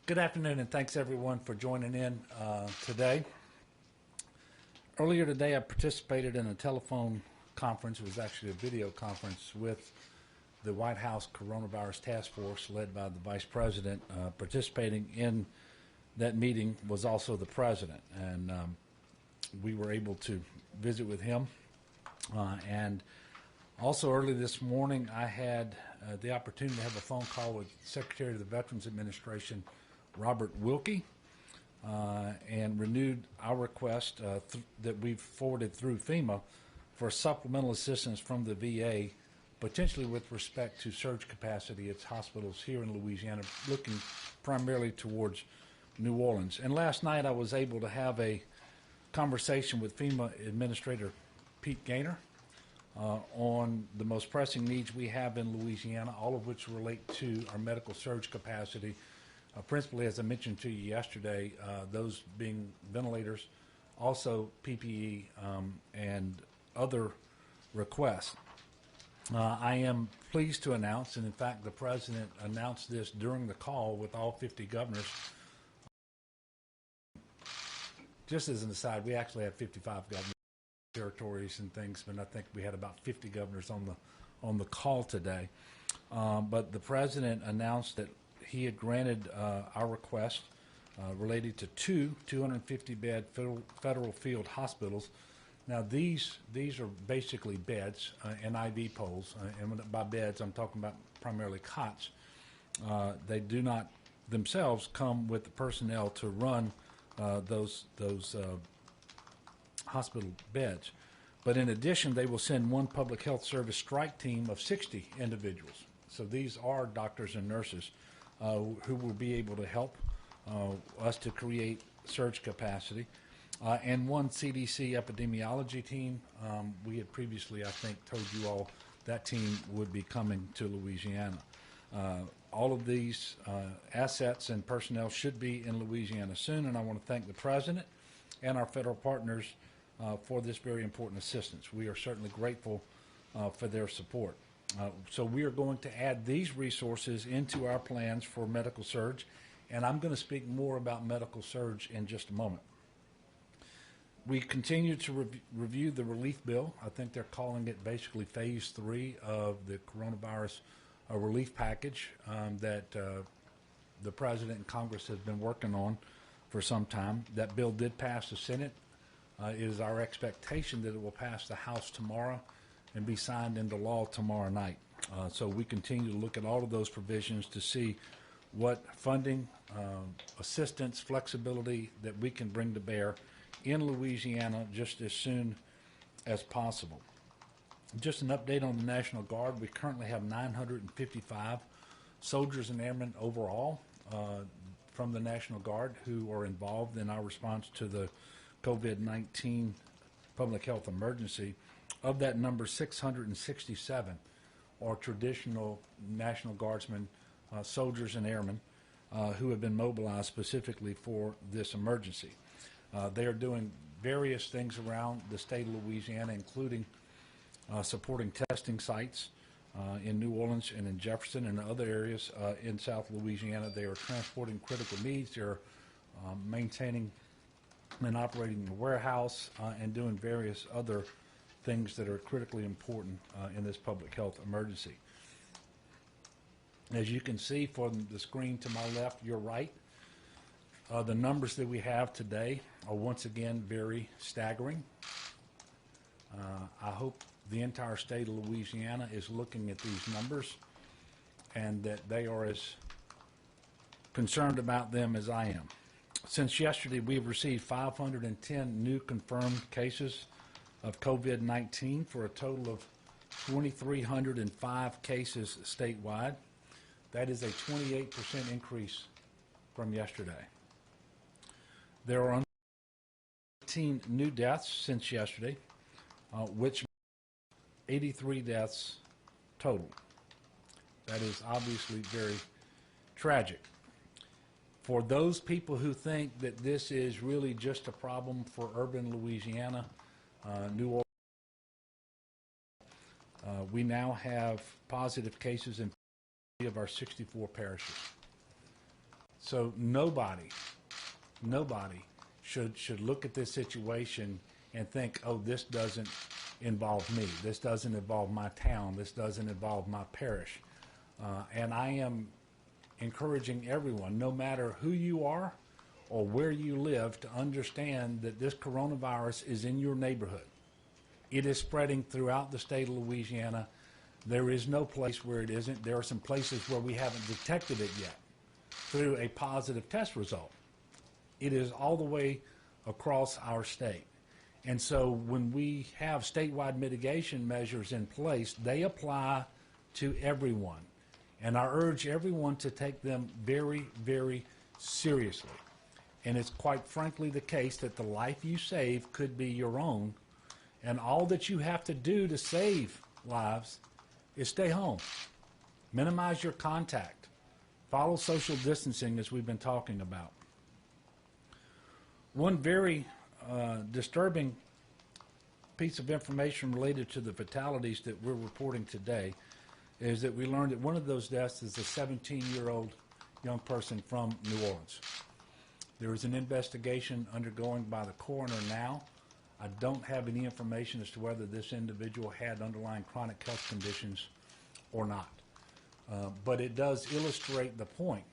Good afternoon, and thanks everyone for joining in today. Earlier today, I participated in a telephone conference. It was actually a video conference with the White House Coronavirus Task Force led by the Vice President. Participating in that meeting was also the President, and we were able to visit with him. And also early this morning, I had the opportunity to have a phone call with Secretary of the Veterans Administration, Robert Wilkie, and renewed our request that we've forwarded through FEMA for supplemental assistance from the VA, potentially with respect to surge capacity at hospitals here in Louisiana, looking primarily towards New Orleans. And last night I was able to have a conversation with FEMA Administrator Pete Gaynor on the most pressing needs we have in Louisiana, all of which relate to our medical surge capacity. Principally, as I mentioned to you yesterday, those being ventilators, also PPE, and other requests. I am pleased to announce, and in fact the President announced this during the call with all 50 governors. Just as an aside, we actually have 55 governors, territories and things, but I think we had about 50 governors on the call today. But the President announced that he had granted our request related to two 250-bed federal field hospitals. Now these are basically beds and IV poles, and by beds I'm talking about primarily cots. They do not themselves come with the personnel to run those hospital beds. But in addition, they will send one public health service strike team of 60 individuals. So these are doctors and nurses who will be able to help us to create surge capacity. And one CDC epidemiology team. We had previously, I think, told you all that team would be coming to Louisiana. All of these assets and personnel should be in Louisiana soon, and I want to thank the President and our federal partners for this very important assistance. We are certainly grateful for their support. So we are going to add these resources into our plans for medical surge, and I'm going to speak more about medical surge in just a moment. We continue to review the relief bill. I think they're calling it basically phase 3 of the coronavirus relief package that the President and Congress has been working on for some time. That bill did pass the Senate. It is our expectation that it will pass the House tomorrow and be signed into law tomorrow night. So we continue to look at all of those provisions to see what funding, assistance, flexibility that we can bring to bear in Louisiana just as soon as possible. Just an update on the National Guard. We currently have 955 soldiers and airmen overall from the National Guard who are involved in our response to the COVID-19 public health emergency. Of that number, 667 are traditional National Guardsmen, soldiers and airmen who have been mobilized specifically for this emergency. They are doing various things around the state of Louisiana, including supporting testing sites in New Orleans and in Jefferson and other areas in South Louisiana. They are transporting critical needs. They're maintaining and operating the warehouse and doing various other things that are critically important in this public health emergency. As you can see from the screen to my left, your right, the numbers that we have today are once again very staggering. I hope the entire state of Louisiana is looking at these numbers and that they are as concerned about them as I am. Since yesterday, we've received 510 new confirmed cases of COVID-19 for a total of 2,305 cases statewide. That is a 28% increase from yesterday. There are 18 new deaths since yesterday, which 83 deaths total. That is obviously very tragic. For those people who think that this is really just a problem for urban Louisiana, New Orleans, we now have positive cases in 3 of our 64 parishes. So nobody should look at this situation and think, oh, this doesn't involve me. This doesn't involve my town. This doesn't involve my parish. And I am encouraging everyone, no matter who you are or where you live, to understand that this coronavirus is in your neighborhood. It is spreading throughout the state of Louisiana. There is no place where it isn't. There are some places where we haven't detected it yet through a positive test result. It is all the way across our state. And so when we have statewide mitigation measures in place, they apply to everyone. And I urge everyone to take them very, very seriously. And it's quite frankly the case that the life you save could be your own. And all that you have to do to save lives is stay home. Minimize your contact. Follow social distancing, as we've been talking about. One very disturbing piece of information related to the fatalities that we're reporting today is that we learned that one of those deaths is a 17-year-old young person from New Orleans. There is an investigation undergoing by the coroner now. I don't have any information as to whether this individual had underlying chronic health conditions or not. But it does illustrate the point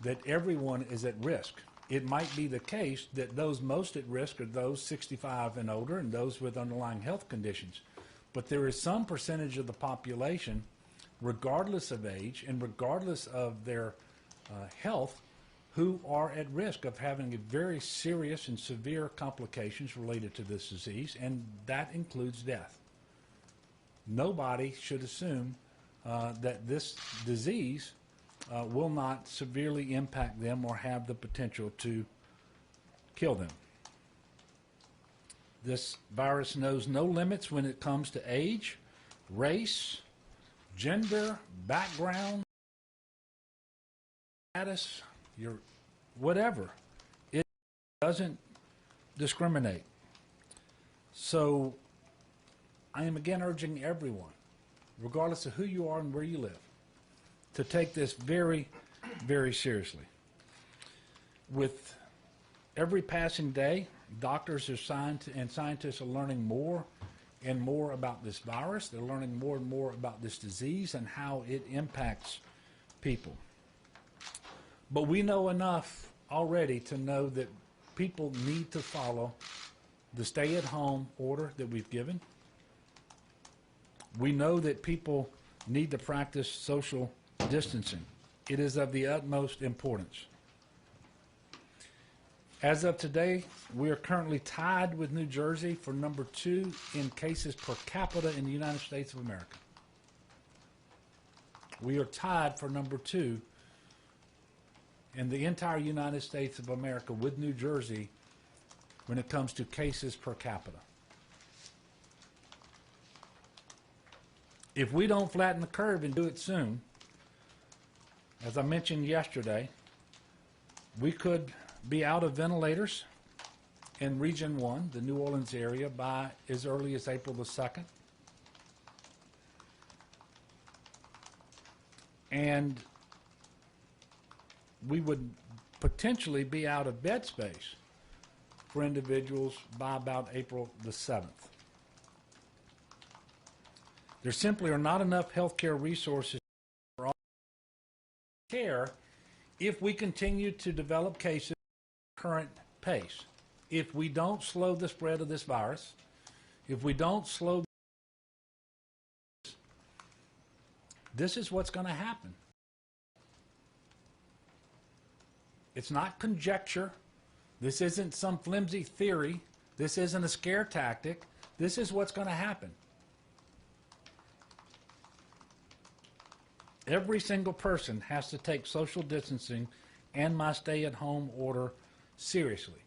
that everyone is at risk. It might be the case that those most at risk are those 65 and older and those with underlying health conditions. But there is some percentage of the population, regardless of age and regardless of their health, who are at risk of having very serious and severe complications related to this disease, and that includes death. Nobody should assume that this disease will not severely impact them or have the potential to kill them. This virus knows no limits when it comes to age, race, gender, background, status, your whatever. It doesn't discriminate. So I am again urging everyone, regardless of who you are and where you live, to take this very, very seriously. With every passing day, doctors and scientists are learning more and more about this virus. They're learning more and more about this disease and how it impacts people. But we know enough already to know that people need to follow the stay-at-home order that we've given. We know that people need to practice social distancing. It is of the utmost importance. As of today, we are currently tied with New Jersey for number 2 in cases per capita in the United States of America. We are tied for number 2 in the entire United States of America with New Jersey when it comes to cases per capita. If we don't flatten the curve and do it soon, as I mentioned yesterday, we could be out of ventilators in Region 1, the New Orleans area, by as early as April the 2nd. And we would potentially be out of bed space for individuals by about April the 7th. There simply are not enough healthcare resources for all care if we continue to develop cases at the current pace. If we don't slow the spread of this virus, if we don't slow this is what's going to happen. It's not conjecture. This isn't some flimsy theory. This isn't a scare tactic. This is what's going to happen. Every single person has to take social distancing and my stay-at-home order seriously.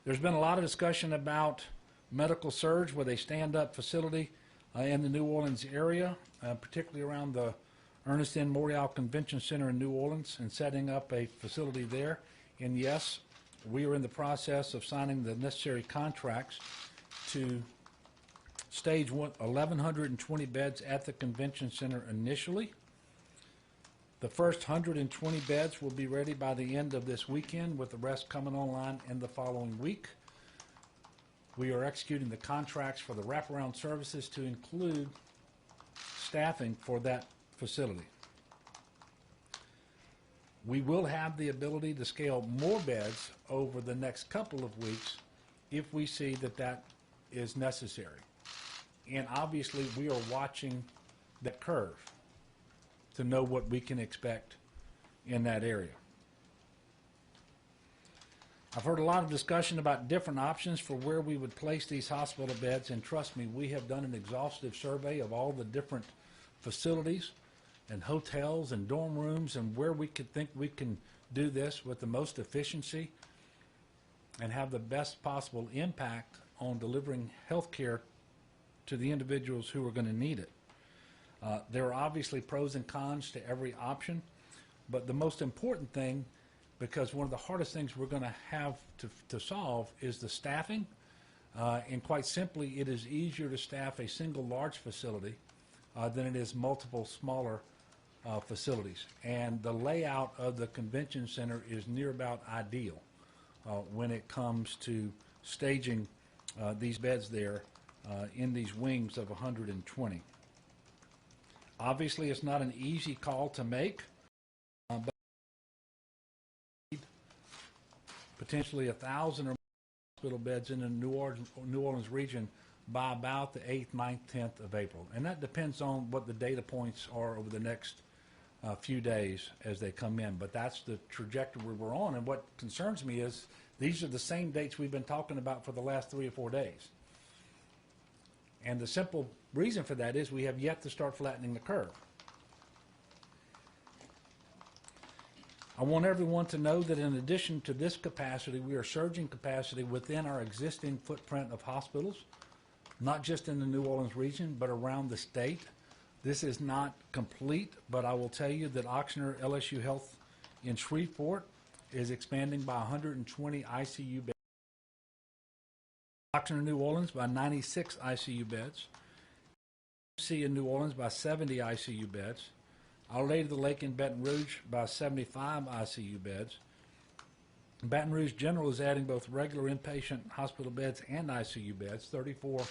There's been a lot of discussion about medical surge with a stand-up facility in the New Orleans area, particularly around the Ernest N. Morial Convention Center in New Orleans, and setting up a facility there. And yes, we are in the process of signing the necessary contracts to stage 1,120 beds at the convention center initially. The first 120 beds will be ready by the end of this weekend, with the rest coming online in the following week. We are executing the contracts for the wraparound services to include staffing for that facility. We will have the ability to scale more beds over the next couple of weeks if we see that that is necessary. And obviously, we are watching that curve to know what we can expect in that area. I've heard a lot of discussion about different options for where we would place these hospital beds, and trust me, we have done an exhaustive survey of all the different facilities and hotels and dorm rooms and where we could think we can do this with the most efficiency and have the best possible impact on delivering health care to the individuals who are going to need it. There are obviously pros and cons to every option, but the most important thing, because one of the hardest things we're going to have to solve is the staffing, and quite simply, it is easier to staff a single large facility than it is multiple smaller facilities. And the layout of the convention center is near about ideal when it comes to staging these beds there in these wings of 120. Obviously, it's not an easy call to make, but potentially 1,000 or more hospital beds in the New Orleans region by about the 8th, 9th, 10th of April. And that depends on what the data points are over the next few days as they come in. But that's the trajectory we're on. And what concerns me is these are the same dates we've been talking about for the last 3 or 4 days. And the simple reason for that is we have yet to start flattening the curve. I want everyone to know that in addition to this capacity, we are surging capacity within our existing footprint of hospitals, not just in the New Orleans region, but around the state. This is not complete, but I will tell you that Ochsner LSU Health in Shreveport is expanding by 120 ICU beds. Ochsner New Orleans by 96 ICU beds. UC in New Orleans by 70 ICU beds. Our Lady of the Lake in Baton Rouge by 75 ICU beds. Baton Rouge General is adding both regular inpatient hospital beds and ICU beds, 34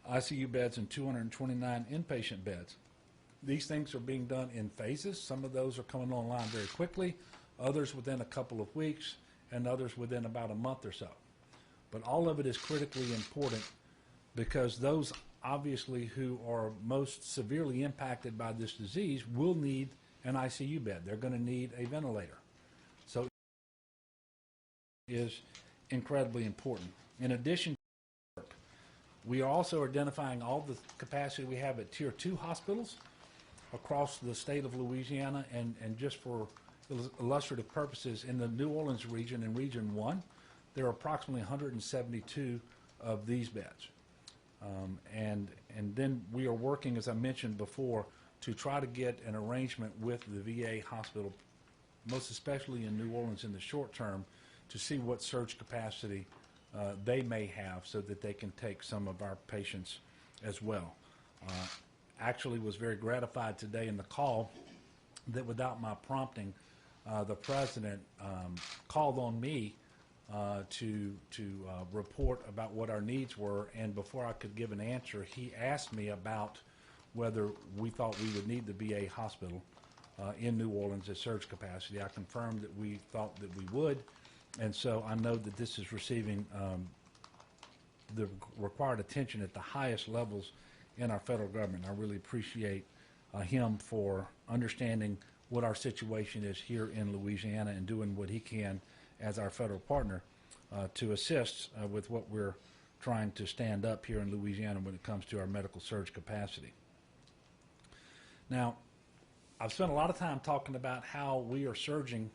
ICU beds and 229 inpatient beds. These things are being done in phases. Some of those are coming online very quickly, others within a couple of weeks, and others within about a month or so. But all of it is critically important because those obviously who are most severely impacted by this disease will need an ICU bed. They're going to need a ventilator. So it is incredibly important. In addition to work, we are also identifying all the capacity we have at Tier 2 hospitals across the state of Louisiana, and just for illustrative purposes, in the New Orleans region, in Region 1, there are approximately 172 of these beds. And then we are working, as I mentioned before, to try to get an arrangement with the VA hospital, most especially in New Orleans in the short term, to see what surge capacity they may have so that they can take some of our patients as well. Actually was very gratified today in the call that without my prompting, the president called on me to report about what our needs were, and before I could give an answer, he asked me about whether we thought we would need the VA hospital in New Orleans at surge capacity. I confirmed that we thought that we would, and so I know that this is receiving the required attention at the highest levels in our federal government. I really appreciate him for understanding what our situation is here in Louisiana and doing what he can as our federal partner to assist with what we're trying to stand up here in Louisiana when it comes to our medical surge capacity. Now, I've spent a lot of time talking about how we are surging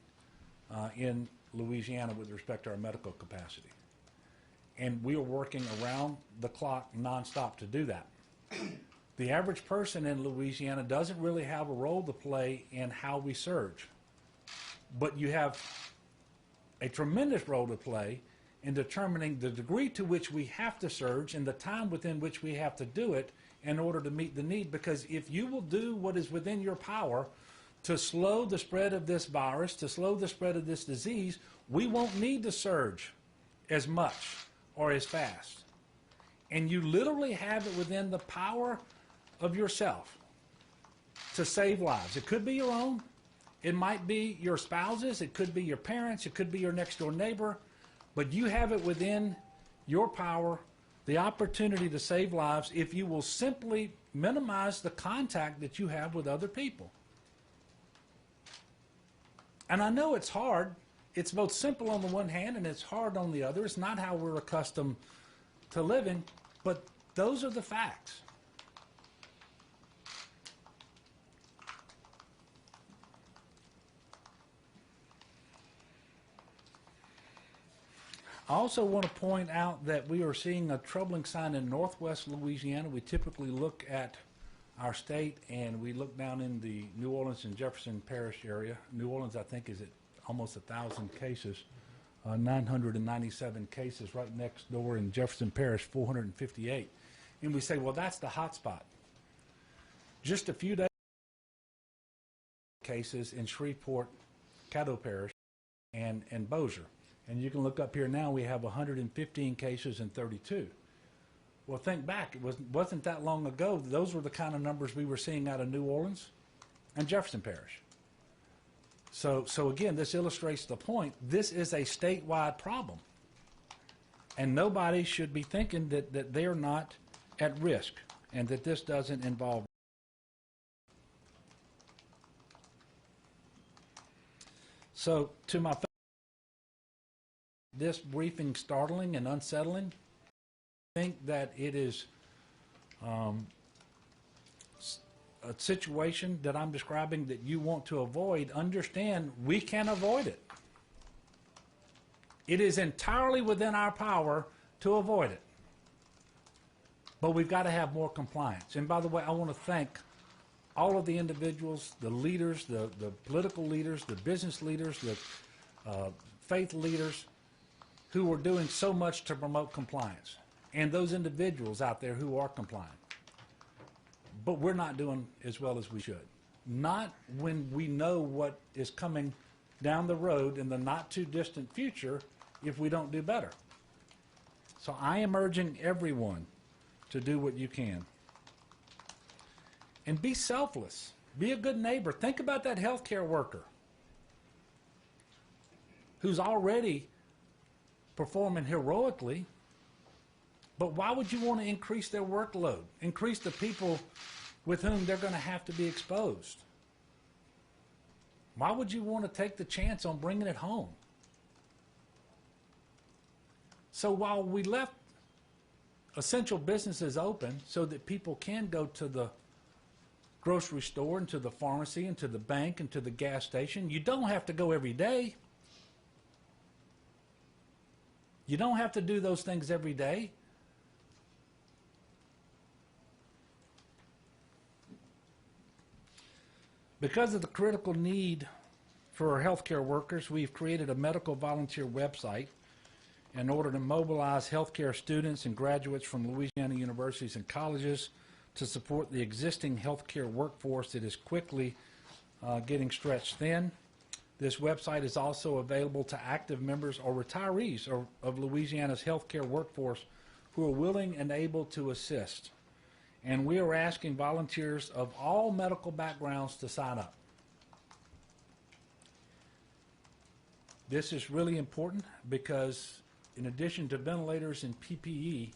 in Louisiana with respect to our medical capacity. And we are working around the clock nonstop to do that. The average person in Louisiana doesn't really have a role to play in how we surge. But you have a tremendous role to play in determining the degree to which we have to surge and the time within which we have to do it in order to meet the need. Because if you will do what is within your power to slow the spread of this virus, to slow the spread of this disease, we won't need to surge as much or as fast. And you literally have it within the power of yourself to save lives. It could be your own. It might be your spouses. It could be your parents. It could be your next door neighbor. But you have it within your power, the opportunity to save lives, if you will simply minimize the contact that you have with other people. And I know it's hard. It's both simple on the one hand and it's hard on the other. It's not how we're accustomed to living, but those are the facts. I also want to point out that we are seeing a troubling sign in northwest Louisiana. We typically look at our state and we look down in the New Orleans and Jefferson Parish area. New Orleans, I think, is at almost 1,000 cases, 997 cases right next door. In Jefferson Parish, 458. And we say, well, that's the hot spot. Just a few days cases in Shreveport, Caddo Parish, and Bossier. And you can look up here now, we have 115 cases and 32. Well, think back, it wasn't that long ago, those were the kind of numbers we were seeing out of New Orleans and Jefferson Parish. So again, this illustrates the point. This is a statewide problem. And nobody should be thinking that they're not at risk and that this doesn't involve. So to my this briefing startling and unsettling. I think that it is a situation that I'm describing that you want to avoid. Understand, we can avoid it. It is entirely within our power to avoid it. But we've got to have more compliance. And by the way, I want to thank all of the individuals, the leaders, the political leaders, the business leaders, the faith leaders, who are doing so much to promote compliance, and those individuals out there who are compliant. But we're not doing as well as we should. Not when we know what is coming down the road in the not too distant future if we don't do better. So I am urging everyone to do what you can. And be selfless. Be a good neighbor. Think about that healthcare worker who's already performing heroically, but why would you want to increase their workload, increase the people with whom they're going to have to be exposed? Why would you want to take the chance on bringing it home? So while we left essential businesses open so that people can go to the grocery store and to the pharmacy and to the bank and to the gas station, you don't have to go every day. You don't have to do those things every day. Because of the critical need for healthcare workers, we've created a medical volunteer website in order to mobilize healthcare students and graduates from Louisiana universities and colleges to support the existing healthcare workforce that is quickly getting stretched thin. This website is also available to active members or retirees of Louisiana's healthcare workforce who are willing and able to assist. And we are asking volunteers of all medical backgrounds to sign up. This is really important because in addition to ventilators and PPE,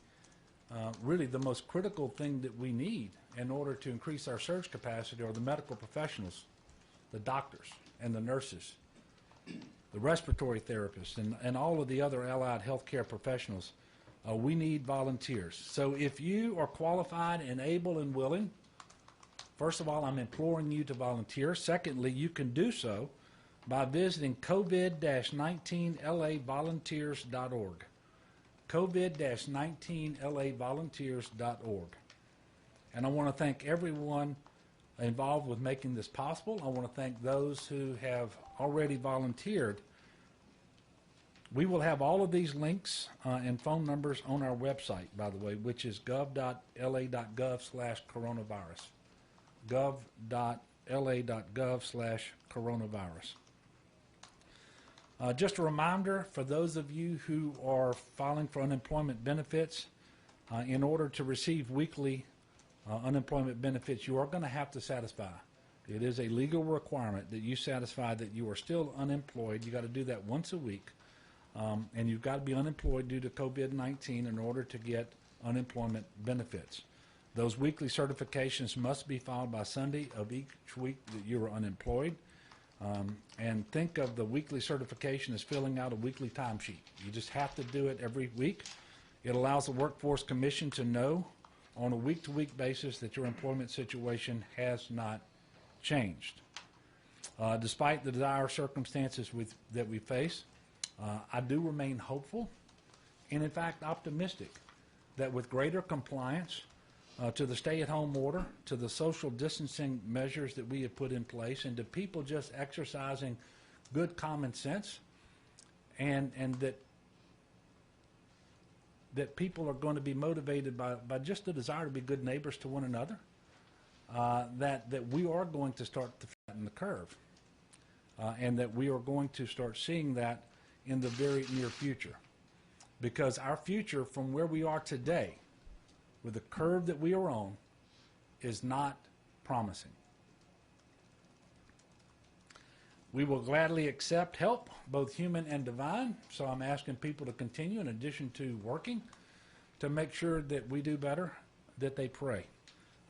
really the most critical thing that we need in order to increase our surge capacity are the medical professionals, the doctors and the nurses, the respiratory therapists, and all of the other allied healthcare professionals. We need volunteers. So if you are qualified and able and willing, first of all, I'm imploring you to volunteer. Secondly, you can do so by visiting COVID-19lavolunteers.org. COVID-19lavolunteers.org. And I want to thank everyone involved with making this possible. I want to thank those who have already volunteered. We will have all of these links and phone numbers on our website, by the way, which is gov.la.gov/coronavirus. la.gov/coronavirus. Just a reminder for those of you who are filing for unemployment benefits, in order to receive weekly unemployment benefits, you are going to have to satisfy. It is a legal requirement that you satisfy that you are still unemployed. You got to do that once a week, and you've got to be unemployed due to COVID-19 in order to get unemployment benefits. Those weekly certifications must be filed by Sunday of each week that you are unemployed. And think of the weekly certification as filling out a weekly timesheet. You just have to do it every week. It allows the Workforce Commission to know on a week-to-week basis that your employment situation has not changed. Despite the dire circumstances that we face, I do remain hopeful and, in fact, optimistic that with greater compliance to the stay-at-home order, to the social distancing measures that we have put in place, and to people just exercising good common sense, and that people are going to be motivated by just the desire to be good neighbors to one another, that we are going to start to flatten the curve, and that we are going to start seeing that in the very near future. Because our future from where we are today, with the curve that we are on, is not promising. We will gladly accept help, both human and divine, so I'm asking people to continue, in addition to working, to make sure that we do better, that they pray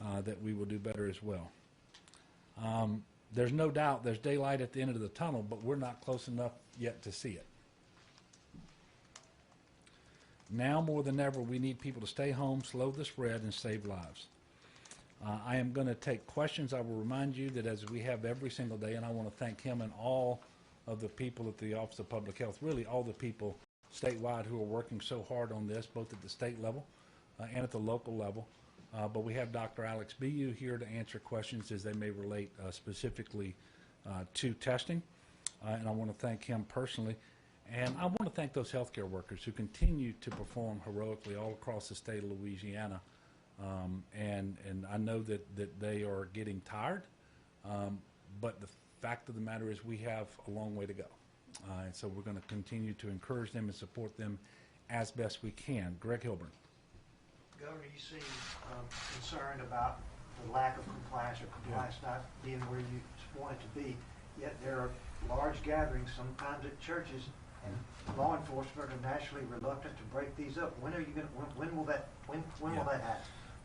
that we will do better as well. There's no doubt there's daylight at the end of the tunnel, but we're not close enough yet to see it. Now more than ever, we need people to stay home, slow the spread, and save lives. I am going to take questions. I will remind you that, as we have every single day, and I want to thank him and all of the people at the Office of Public Health, really all the people statewide who are working so hard on this, both at the state level and at the local level. But we have Dr. Alex Bu here to answer questions as they may relate specifically to testing. And I want to thank him personally. And I want to thank those healthcare workers who continue to perform heroically all across the state of Louisiana. And I know that they are getting tired, but the fact of the matter is we have a long way to go. And so we're going to continue to encourage them and support them as best we can. Greg Hilburn. Governor, you seem concerned about the lack of compliance, or compliance not being where you want it to be, yet there are large gatherings sometimes at churches, and law enforcement are naturally reluctant to break these up. When are you going to, when will that happen?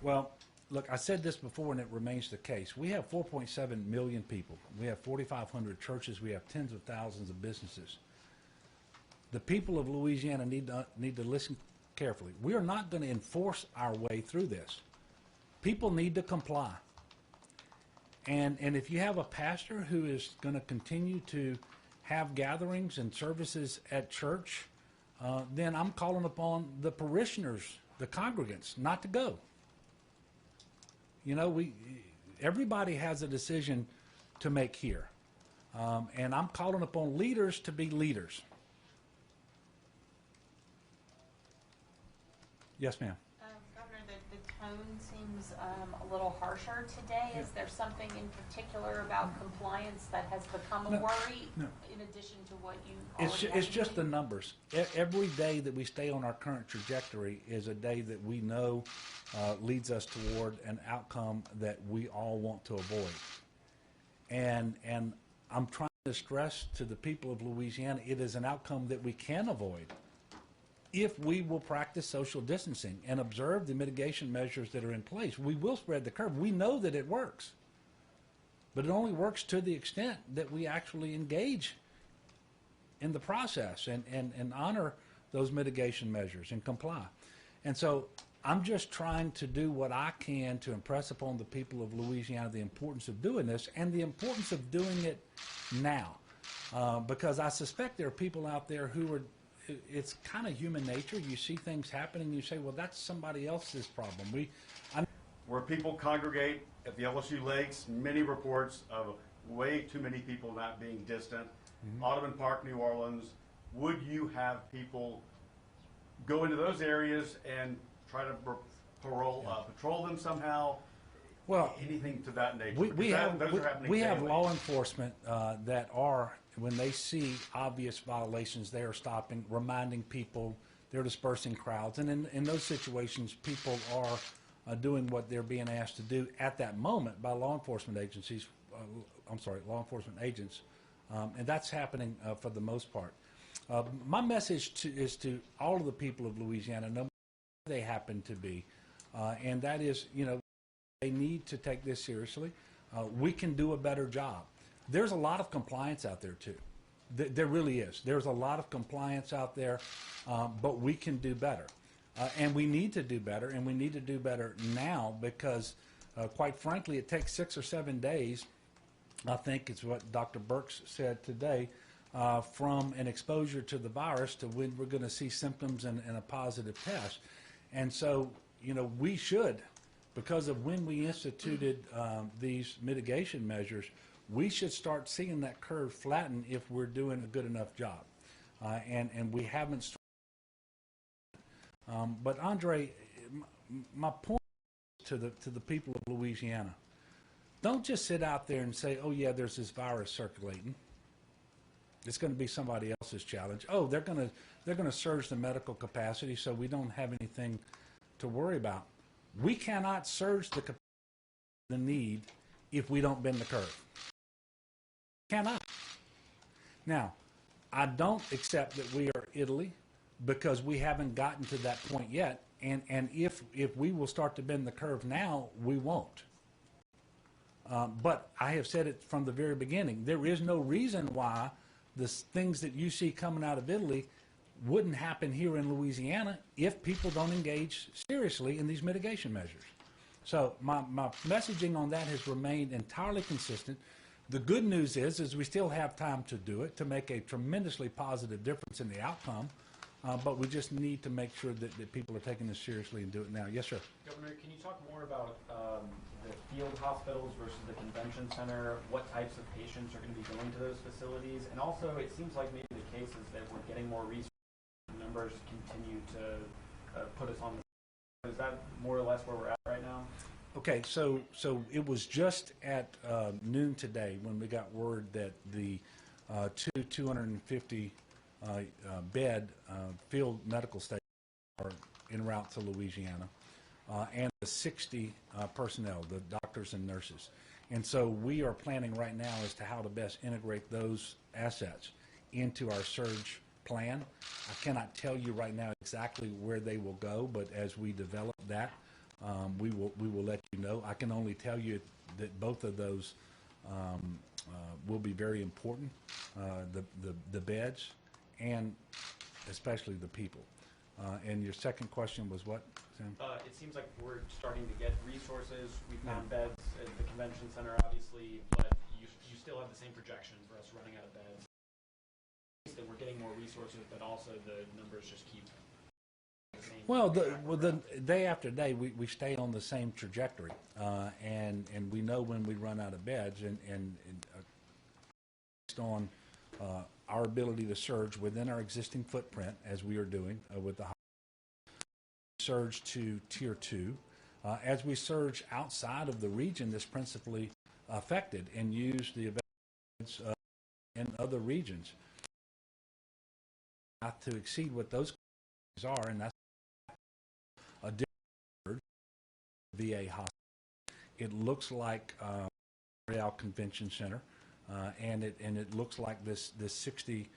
Well, look, I said this before, and it remains the case. We have 4.7 million people. We have 4,500 churches. We have tens of thousands of businesses. The people of Louisiana need to listen carefully. We are not going to enforce our way through this. People need to comply. And if you have a pastor who is going to continue to have gatherings and services at church, then I'm calling upon the parishioners, the congregants, not to go. You know, everybody has a decision to make here. And I'm calling upon leaders to be leaders. Yes, ma'am. Governor, the tone seems a little harsher today. Is there something in particular about compliance that has become a worry, in addition to what you already It's just the numbers. Every day that we stay on our current trajectory is a day that we know leads us toward an outcome that we all want to avoid. And I'm trying to stress to the people of Louisiana, it is an outcome that we can avoid if we will practice social distancing and observe the mitigation measures that are in place. We will spread the curve. We know that it works. But it only works to the extent that we actually engage in the process and honor those mitigation measures and comply. And so I'm just trying to do what I can to impress upon the people of Louisiana the importance of doing this, and the importance of doing it now. Because I suspect there are people out there who are, it's kind of human nature. You see things happening, and you say, well, that's somebody else's problem. Where people congregate at the LSU lakes, many reports of way too many people not being distant. Audubon Park, New Orleans. Would you have people go into those areas and try to patrol them somehow? Well, anything to that nature? we Because have those are happening we have daily. law enforcement that are, when they see obvious violations, they are stopping, reminding people, they're dispersing crowds, and in those situations, people are doing what they're being asked to do at that moment by law enforcement agencies. Law enforcement agents, and that's happening for the most part. My message is to all of the people of Louisiana, no matter where they happen to be, and that is, they need to take this seriously. We can do a better job. There's a lot of compliance out there too. There really is. There's a lot of compliance out there, but we can do better. And we need to do better, and we need to do better now because, quite frankly, it takes 6 or 7 days, I think it's what Dr. Burks said today, from an exposure to the virus to when we're going to see symptoms and a positive test. And so, we should, because of when we instituted these mitigation measures, we should start seeing that curve flatten if we're doing a good enough job. And we haven't started. But Andre, my point to the people of Louisiana, don't just sit out there and say, oh yeah, there's this virus circulating. It's going to be somebody else's challenge. Oh, they're going to surge the medical capacity, so we don't have anything to worry about. We cannot surge the need if we don't bend the curve. Cannot. Now, I don't accept that we are Italy because we haven't gotten to that point yet. And if we will start to bend the curve now, we won't. But I have said it from the very beginning. There is no reason why the things that you see coming out of Italy wouldn't happen here in Louisiana if people don't engage seriously in these mitigation measures. So my messaging on that has remained entirely consistent. The good news is we still have time to do it, to make a tremendously positive difference in the outcome, but we just need to make sure that people are taking this seriously and do it now. Yes, sir. Governor, can you talk more about the field hospitals versus the convention center? What types of patients are going to be going to those facilities? And also, it seems like maybe the case is that we're getting more resources. The numbers continue to put us on the. Is that more or less where we're at right now? Okay, so it was just at noon today when we got word that the 250 bed field medical stations are en route to Louisiana, and the 60 personnel, the doctors and nurses. And so we are planning right now as to how to best integrate those assets into our surge plan. I cannot tell you right now exactly where they will go, but as we develop that, we will let you know. I can only tell you that both of those will be very important, the beds and especially the people. And your second question was what, Sam? It seems like we're starting to get resources. We found beds at the convention center, obviously, but you still have the same projection for us running out of beds. That we're getting more resources, but also the numbers just keep the same. Well, the day after day, we stay on the same trajectory, and we know when we run out of beds, and based on our ability to surge within our existing footprint, as we are doing with the surge to tier 2, as we surge outside of the region that's principally affected and use the events in other regions to exceed what those are, and that's a different VA hospital. It looks like Real Convention Center, and it looks like this 60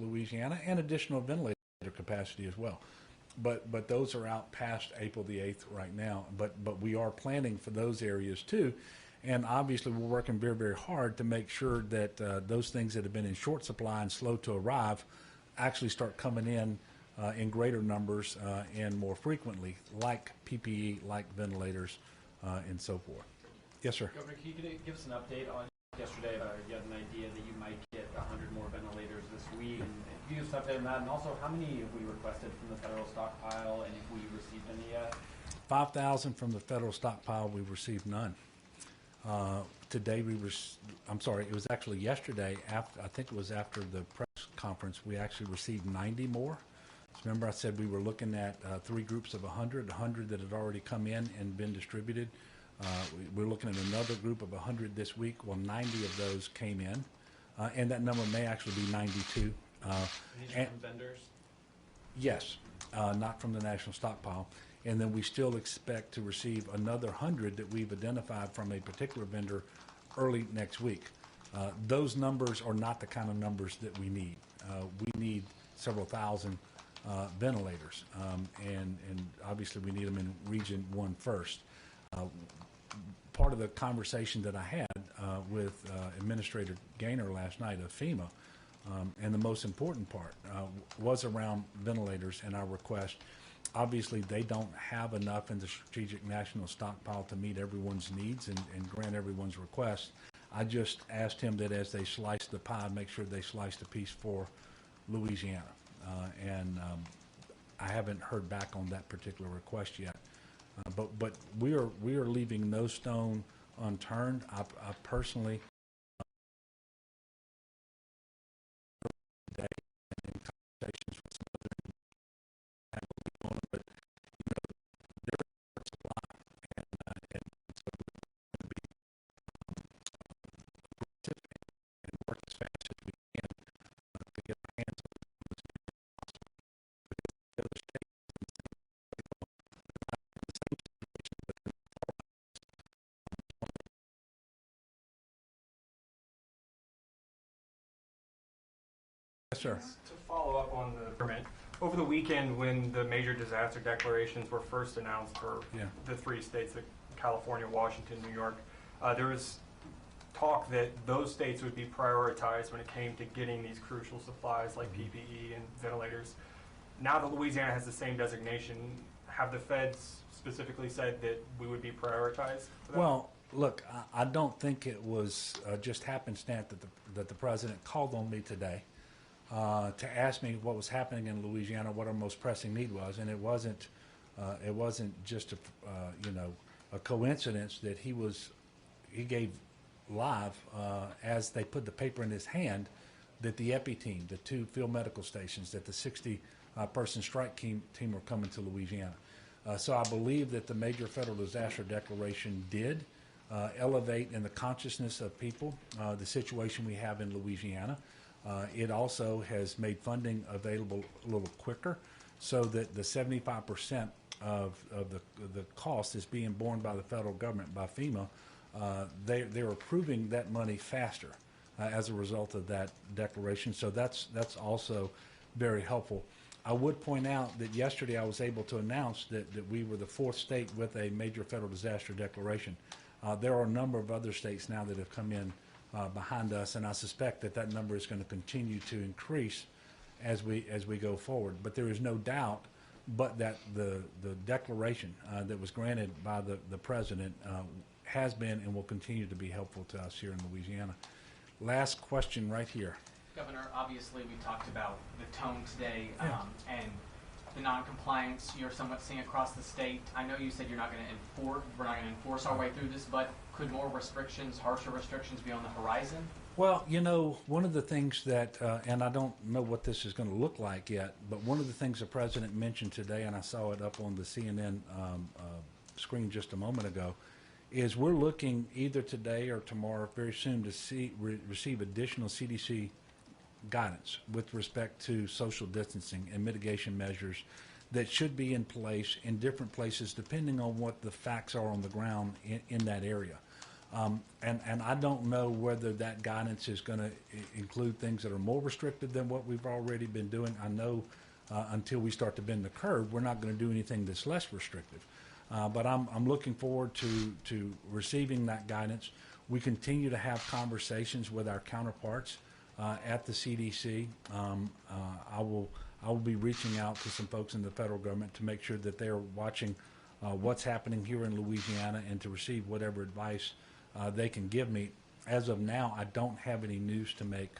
Louisiana, and additional ventilator capacity as well. But those are out past April the 8th right now. But we are planning for those areas too. And obviously we're working very, very hard to make sure that those things that have been in short supply and slow to arrive actually start coming in greater numbers and more frequently, like PPE, like ventilators, and so forth. Yes, sir. Governor, can you give us an update on yesterday? You had an idea that you might get 100 more ventilators this week. And can you give us an update on that? And also, how many have we requested from the federal stockpile, and if we received any yet? 5,000 from the federal stockpile. We've received none. Today I'm sorry, it was actually yesterday, I think it was after the press conference, we actually received 90 more. So remember I said we were looking at 3 groups of 100 that had already come in and been distributed. We're looking at another group of 100 this week. Well, 90 of those came in, and that number may actually be 92. These are from vendors? Yes, not from the national stockpile. And then we still expect to receive another 100 that we've identified from a particular vendor early next week. Those numbers are not the kind of numbers that we need. We need several thousand ventilators, and obviously we need them in Region 1 first. Part of the conversation that I had with Administrator Gaynor last night of FEMA, and the most important part was around ventilators and our request. Obviously, they don't have enough in the strategic national stockpile to meet everyone's needs and grant everyone's request. I just asked him that as they slice the pie, make sure they slice the piece for Louisiana. I haven't heard back on that particular request yet. But we are leaving no stone unturned. I personally today in conversations with some other but you know they're in supply, and so we're going to be aggressive and work as fast as we can to get our hands on them as soon as possible. Because the other states in the same situation, but they're not far behind. Yes, sir. To follow up on the permit, over the weekend when the major disaster declarations were first announced for the 3 states, California, Washington, New York, there was talk that those states would be prioritized when it came to getting these crucial supplies like PPE and ventilators. Now that Louisiana has the same designation, have the feds specifically said that we would be prioritized for that? Well, look, I don't think it was just happenstance that the president called on me today to ask me what was happening in Louisiana, what our most pressing need was, and it wasn't just a coincidence that he gave live as they put the paper in his hand that the EPI team, the 2 field medical stations, that the 60-person strike team were coming to Louisiana. So I believe that the major federal disaster declaration did elevate in the consciousness of people the situation we have in Louisiana. It also has made funding available a little quicker so that the 75% of the cost is being borne by the federal government, by FEMA. They're approving that money faster as a result of that declaration. So that's also very helpful. I would point out that yesterday I was able to announce that we were the 4th state with a major federal disaster declaration. There are a number of other states now that have come in behind us, and I suspect that number is going to continue to increase as we go forward. But there is no doubt but that the declaration that was granted by the president has been and will continue to be helpful to us here in Louisiana. Last question right here. Governor, obviously we talked about the tone today and the non-compliance you're somewhat seeing across the state. I know you said we're not going to enforce our way through this, but could more restrictions, harsher restrictions be on the horizon? Well, you know, one of the things that, and I don't know what this is going to look like yet, but one of the things the president mentioned today, and I saw it up on the CNN screen just a moment ago, is we're looking either today or tomorrow, very soon, to receive additional CDC guidance with respect to social distancing and mitigation measures that should be in place in different places depending on what the facts are on the ground in that area. And I don't know whether that guidance is going to include things that are more restrictive than what we've already been doing. I know until we start to bend the curve, we're not going to do anything that's less restrictive. But I'm looking forward to receiving that guidance. We continue to have conversations with our counterparts at the CDC. I will be reaching out to some folks in the federal government to make sure that they're watching what's happening here in Louisiana and to receive whatever advice they can give me. As of now, I don't have any news to make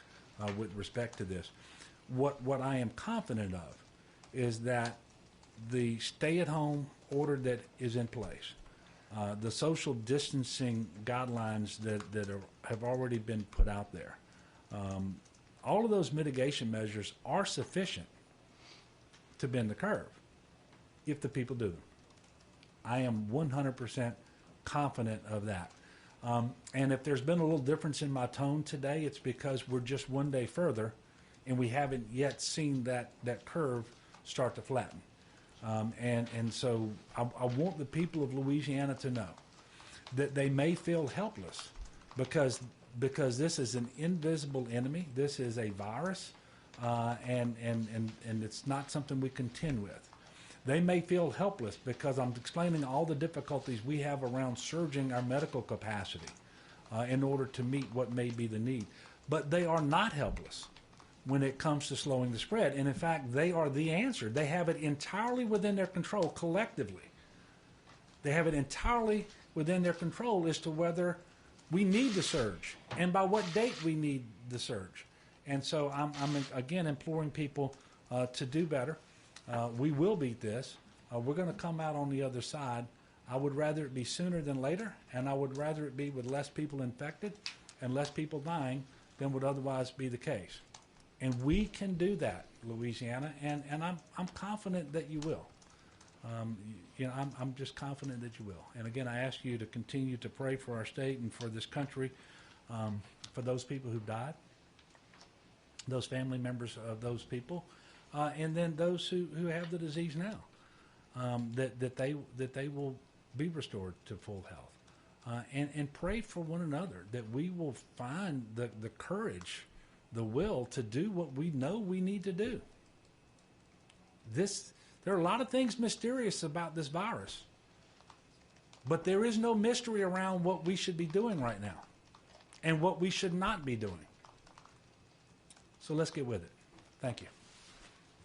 with respect to this. What I am confident of is that the stay-at-home order that is in place, the social distancing guidelines that have already been put out there, all of those mitigation measures are sufficient to bend the curve if the people do them. I am 100% confident of that. And if there's been a little difference in my tone today, it's because we're just one day further and we haven't yet seen that curve start to flatten. And so I want the people of Louisiana to know that they may feel helpless because this is an invisible enemy. This is a virus, and it's not something we contend with. They may feel helpless because I'm explaining all the difficulties we have around surging our medical capacity in order to meet what may be the need. But they are not helpless when it comes to slowing the spread. And in fact, they are the answer. They have it entirely within their control collectively. They have it entirely within their control as to whether we need the surge and by what date we need the surge. And so I'm again imploring people to do better. We will beat this. We're going to come out on the other side. I would rather it be sooner than later, and I would rather it be with less people infected and less people dying than would otherwise be the case. And we can do that, Louisiana, and I'm confident that you will. I'm just confident that you will. And again, I ask you to continue to pray for our state and for this country, for those people who've died, those family members of those people, and then those who have the disease now, that they will be restored to full health. And pray for one another that we will find the courage, the will to do what we know we need to do. There are a lot of things mysterious about this virus, but there is no mystery around what we should be doing right now and what we should not be doing. So let's get with it. Thank you.